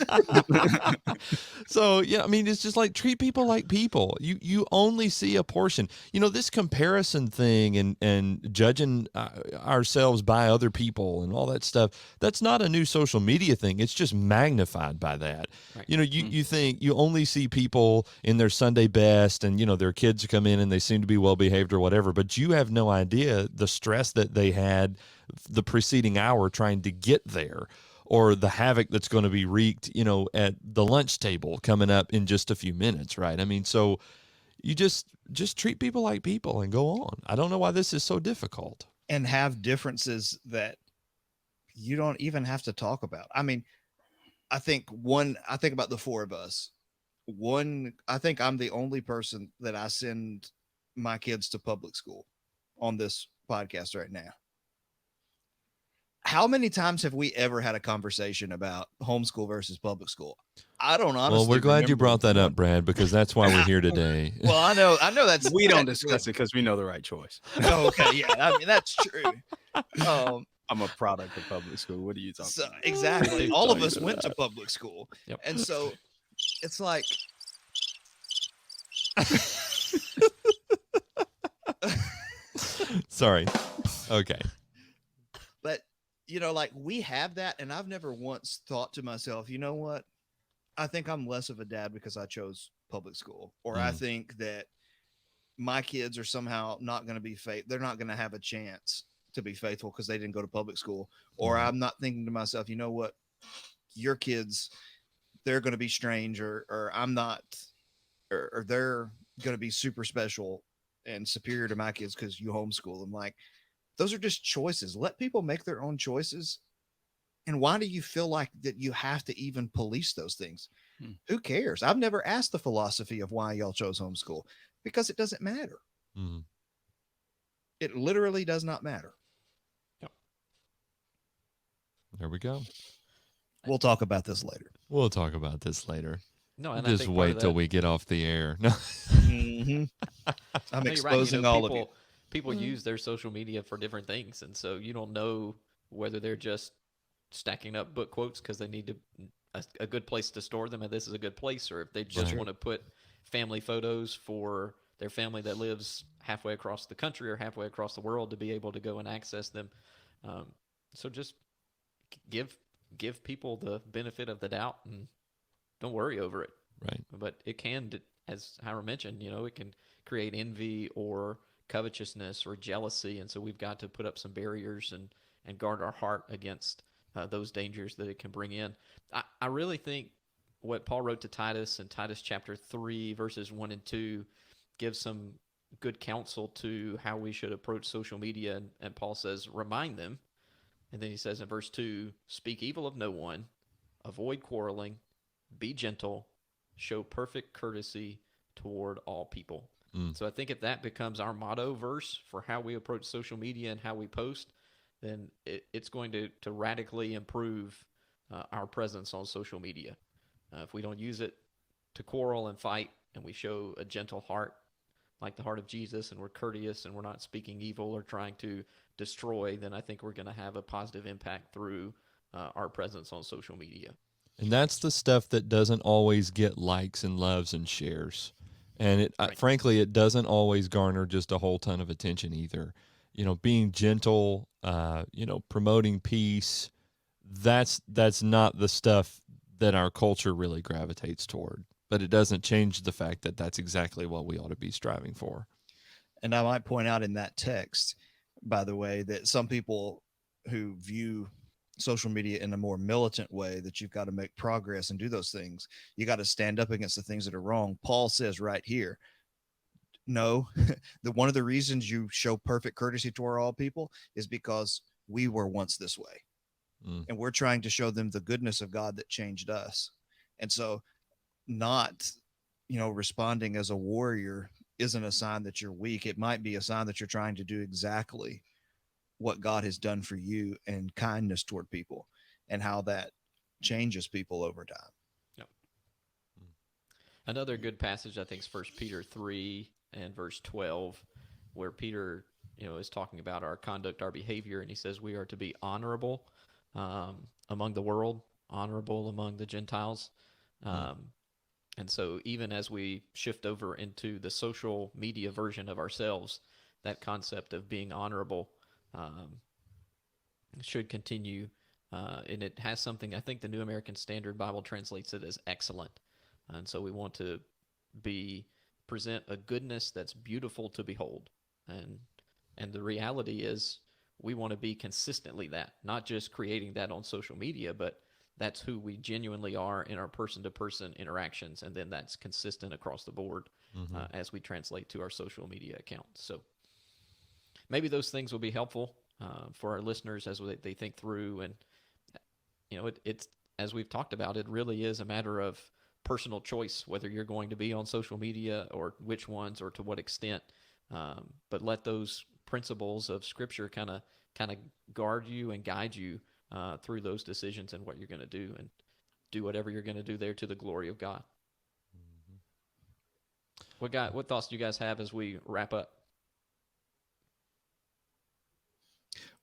so yeah, I mean, it's just like treat people like people. You only see a portion. This comparison thing and judging ourselves by other people and all that stuff. That's not a new social media thing. It's just magnified by that. Right. You think you only see people in their Sunday best, and their kids come in and they seem to be well behaved or whatever, but you have no idea the stress that they had the preceding hour trying to get there, or the havoc that's going to be wreaked, at the lunch table coming up in just a few minutes, right? I mean, so you just treat people like people and go on. I don't know why this is so difficult. And have differences that you don't even have to talk about. I mean, I think about the four of us. I think I'm the only person that I send my kids to public school on this podcast right now. How many times have we ever had a conversation about homeschool versus public school? I don't honestly. Well, we're glad you remember brought that one. up, Brad, because that's why we're here today. Well, I know that's We don't discuss it because we know the right choice. Oh, okay, yeah, I mean that's true. I'm a product of public school. What are you talking about? Exactly. All of us went to public school, Yep. and so it's like. Sorry. Okay. But like we have that, and I've never once thought to myself, you know what? I think I'm less of a dad because I chose public school, or I think that my kids are somehow not going to be they're not going to have a chance to be faithful because they didn't go to public school, or I'm not thinking to myself, you know what? Your kids, they're going to be strange, or I'm not, or they're going to be super special and superior to my kids because you homeschool them. Like, those are just choices. Let people make their own choices. And why do you feel like that you have to even police those things? Who cares? I've never asked the philosophy of why y'all chose homeschool, because it doesn't matter. Mhm. It literally does not matter. Yep. There we go. We'll talk about this later. We'll talk about this later. No, and I Just think part of wait till that- we get off the air. No. I'm No, you're right. exposing all of you. People use their social media for different things, and so you don't know whether they're just stacking up book quotes because they need a good place to store them, and this is a good place, or if they just Right. want to put family photos for their family that lives halfway across the country or halfway across the world to be able to go and access them. So just give people the benefit of the doubt and don't worry over it. Right. But it can, as Howard mentioned, it can create envy or covetousness or jealousy, and so we've got to put up some barriers and guard our heart against those dangers that it can bring in. I really think what Paul wrote to Titus in Titus chapter 3 verses 1 and 2 gives some good counsel to how we should approach social media, and Paul says, remind them, and then he says in verse 2, speak evil of no one, avoid quarreling, be gentle, show perfect courtesy toward all people. So I think if that becomes our motto verse for how we approach social media and how we post, then it's going to radically improve our presence on social media. If we don't use it to quarrel and fight, and we show a gentle heart like the heart of Jesus, and we're courteous and we're not speaking evil or trying to destroy, then I think we're going to have a positive impact through our presence on social media. And that's the stuff that doesn't always get likes and loves and shares. And frankly, it doesn't always garner just a whole ton of attention either. Being gentle, promoting peace, that's not the stuff that our culture really gravitates toward. But it doesn't change the fact that that's exactly what we ought to be striving for. And I might point out in that text, by the way, that some people who view social media in a more militant way, that you've got to make progress and do those things. You got to stand up against the things that are wrong. Paul says right here, no, one of the reasons you show perfect courtesy toward all people is because we were once this way. And we're trying to show them the goodness of God that changed us. And so not, responding as a warrior isn't a sign that you're weak. It might be a sign that you're trying to do exactly what God has done for you and kindness toward people and how that changes people over time. Yep. Another good passage, I think, is First Peter 3 and verse 12, where Peter, is talking about our conduct, our behavior, and he says we are to be honorable among the world, honorable among the Gentiles. Um, and so, even as we shift over into the social media version of ourselves, that concept of being honorable um, should continue. And it has something, I think the New American Standard Bible translates it as excellent. And so we want to be present a goodness that's beautiful to behold. And the reality is we want to be consistently that, not just creating that on social media, but that's who we genuinely are in our person-to-person interactions, and then that's consistent across the board as we translate to our social media accounts. So maybe those things will be helpful for our listeners as they think through. And it's as we've talked about, it really is a matter of personal choice whether you're going to be on social media or which ones or to what extent. But let those principles of Scripture kind of guard you and guide you through those decisions and what you're going to do, and do whatever you're going to do there to the glory of God. What thoughts do you guys have as we wrap up?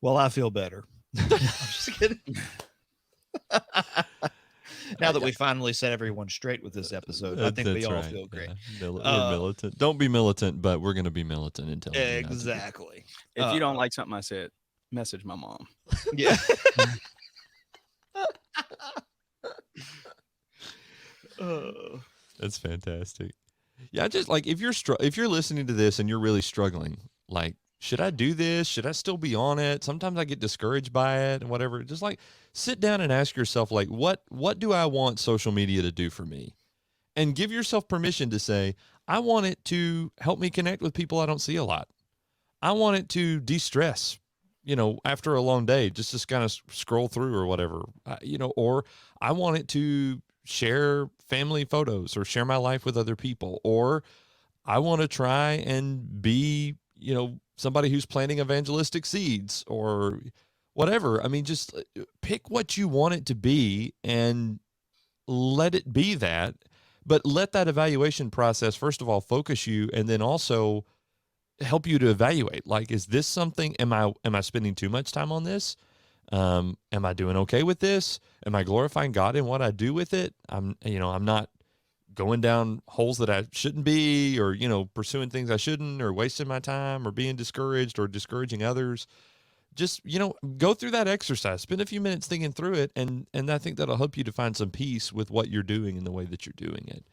Well, I feel better. I'm just kidding. Now that we finally set everyone straight with this episode, I think we all feel great. Yeah. We're militant. Don't be militant, but we're going to be militant and tell you. Exactly. If you don't like something I said, message my mom. Yeah. That's fantastic. Yeah, just like if you're listening to this and you're really struggling, like, should I do this? Should I still be on it? Sometimes I get discouraged by it and whatever. Just like sit down and ask yourself, like, what do I want social media to do for me? And give yourself permission to say, I want it to help me connect with people I don't see a lot. I want it to de-stress, after a long day, just to kind of scroll through or whatever, or I want it to share family photos or share my life with other people, or I want to try and be, somebody who's planting evangelistic seeds or whatever. I mean, just pick what you want it to be and let it be that. But let that evaluation process, first of all, focus you, and then also help you to evaluate. Like, is this something? Am I spending too much time on this? Am I doing okay with this? Am I glorifying God in what I do with it? I'm not going down holes that I shouldn't be, or, pursuing things I shouldn't, or wasting my time, or being discouraged, or discouraging others. Just, go through that exercise, spend a few minutes thinking through it. And I think that'll help you to find some peace with what you're doing and the way that you're doing it.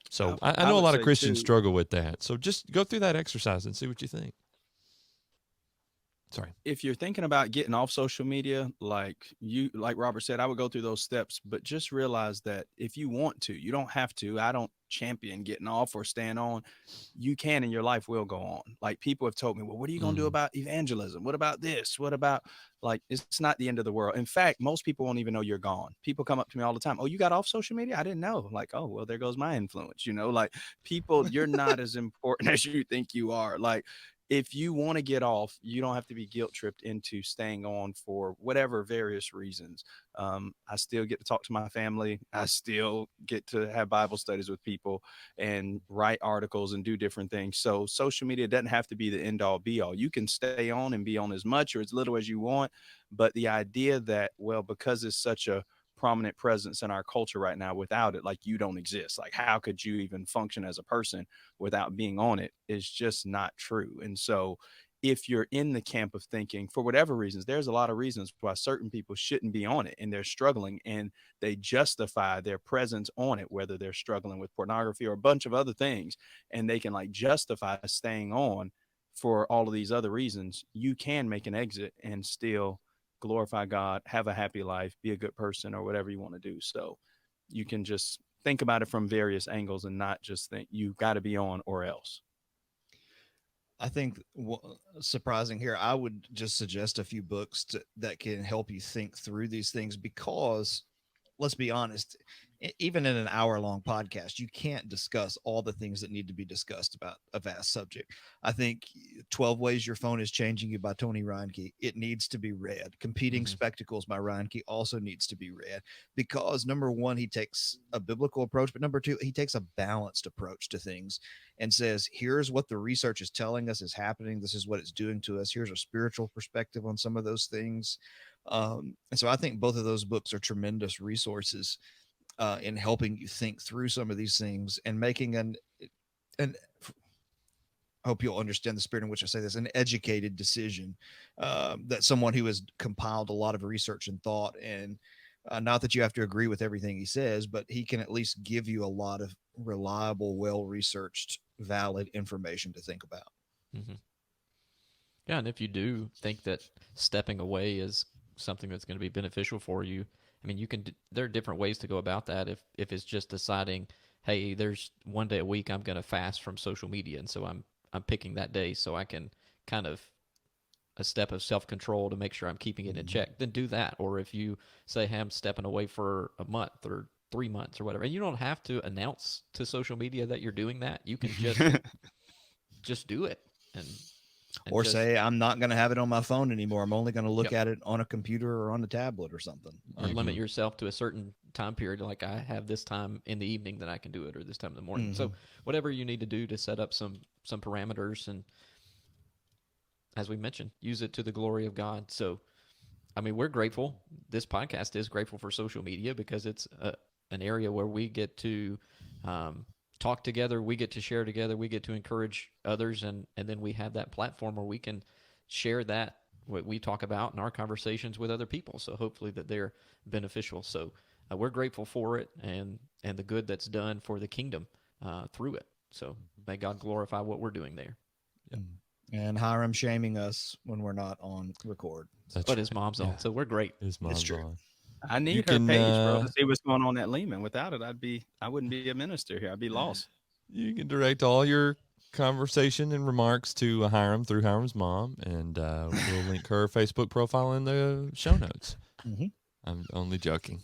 So I know a lot of Christians struggle with that. So just go through that exercise and see what you think. Sorry. If you're thinking about getting off social media, like Robert said, I would go through those steps, but just realize that if you want to, you don't have to. I don't champion getting off or staying on. You can, and your life will go on. Like, people have told me, well, what are you going to do about evangelism? What about this? What about, like, it's not the end of the world. In fact, most people won't even know you're gone. People come up to me all the time. Oh, you got off social media? I didn't know. Like, oh, well, there goes my influence. Like, people, you're not as important as you think you are. Like, if you want to get off, you don't have to be guilt tripped into staying on for whatever various reasons. I still get to talk to my family. I still get to have Bible studies with people and write articles and do different things. So social media doesn't have to be the end all be all. You can stay on and be on as much or as little as you want. But the idea that, well, because it's such a prominent presence in our culture right now, without it, like, you don't exist. Like, how could you even function as a person without being on it, is just not true. And so if you're in the camp of thinking, for whatever reasons, there's a lot of reasons why certain people shouldn't be on it, and they're struggling, and they justify their presence on it, whether they're struggling with pornography or a bunch of other things, and they can, like, justify staying on for all of these other reasons. You can make an exit and still glorify God, have a happy life, be a good person, or whatever you want to do. So you can just think about it from various angles and not just think you got to be on or else. I think surprising here, I would just suggest a few books that can help you think through these things, because let's be honest, even in an hour-long podcast, you can't discuss all the things that need to be discussed about a vast subject. I think 12 Ways Your Phone is Changing You by Tony Reinke, it needs to be read. Competing Spectacles by Reinke also needs to be read, because number one, he takes a biblical approach, but number two, he takes a balanced approach to things and says, here's what the research is telling us is happening. This is what it's doing to us. Here's a spiritual perspective on some of those things. And so I think both of those books are tremendous resources in helping you think through some of these things and making an I hope you'll understand the spirit in which I say this, an educated decision, that someone who has compiled a lot of research and thought, and not that you have to agree with everything he says, but he can at least give you a lot of reliable, well-researched, valid information to think about. Mm-hmm. Yeah, and if you do think that stepping away is something that's going to be beneficial for you, I mean, there are different ways to go about that. If it's just deciding, hey, there's one day a week I'm going to fast from social media, and so I'm picking that day so I can kind of a step of self-control to make sure I'm keeping it in check, then do that. Or if you say, hey, I'm stepping away for a month or 3 months or whatever, and you don't have to announce to social media that you're doing that. You can just do it. And or say, I'm not going to have it on my phone anymore. I'm only going to look at it on a computer or on a tablet or something. Or limit yourself to a certain time period. Like, I have this time in the evening that I can do it, or this time in the morning. So whatever you need to do to set up some parameters, and as we mentioned, use it to the glory of God. So, I mean, we're grateful. This podcast is grateful for social media because it's an area where we get to talk together, we get to share together, we get to encourage others, and then we have that platform where we can share that, what we talk about in our conversations with other people. So hopefully that they're beneficial. So we're grateful for it and the good that's done for the kingdom through it. So may God glorify what we're doing there. Yep. And Hiram shaming us when we're not on record. But his mom's on, so we're great. His mom's on. I need her page, bro, to see what's going on at Lehman. Without it, I wouldn't be a minister here. I'd be lost. You can direct all your conversation and remarks to Hiram through Hiram's mom, and we'll link her Facebook profile in the show notes. I'm only joking.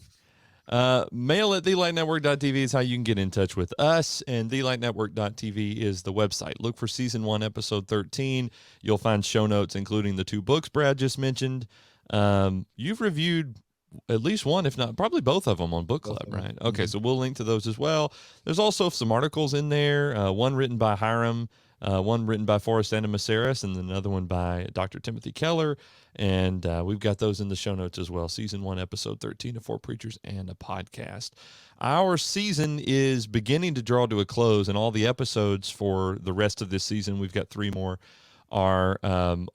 Mail at thelightnetwork.tv is how you can get in touch with us, and thelightnetwork.tv is the website. Look for season 1, episode 13. You'll find show notes, including the 2 books Brad just mentioned. You've reviewed at least one, if not probably both of them on Book Club, right? Okay, so we'll link to those as well. There's also some articles in there, one written by Hiram, one written by Forrest Anamasaris, and another one by Dr. Timothy Keller. And we've got those in the show notes as well. Season 1, episode 13 of 4 Preachers and a Podcast. Our season is beginning to draw to a close, and all the episodes for the rest of this season, we've got 3 more, are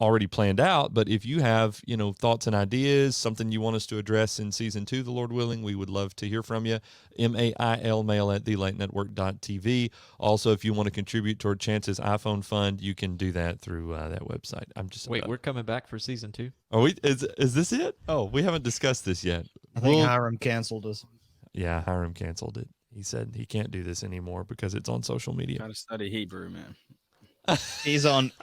already planned out. But if you have, thoughts and ideas, something you want us to address in season 2, the Lord willing, we would love to hear from you. mail at thelightnetwork.tv. Also, if you want to contribute toward Chance's iPhone fund, you can do that through that website. Wait, we're coming back for season 2? Oh, is this it? Oh, we haven't discussed this yet. I think Hiram canceled us. Yeah, Hiram canceled it. He said he can't do this anymore because it's on social media. Got to study Hebrew, man. He's on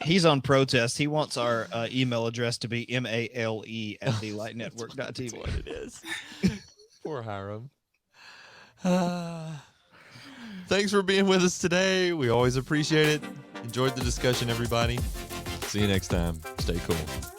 protest. He wants our email address to be MALE at thelightnetwork.tv. That's what it is. Poor Hiram. Thanks for being with us today. We always appreciate it. Enjoyed the discussion, everybody. See you next time. Stay cool.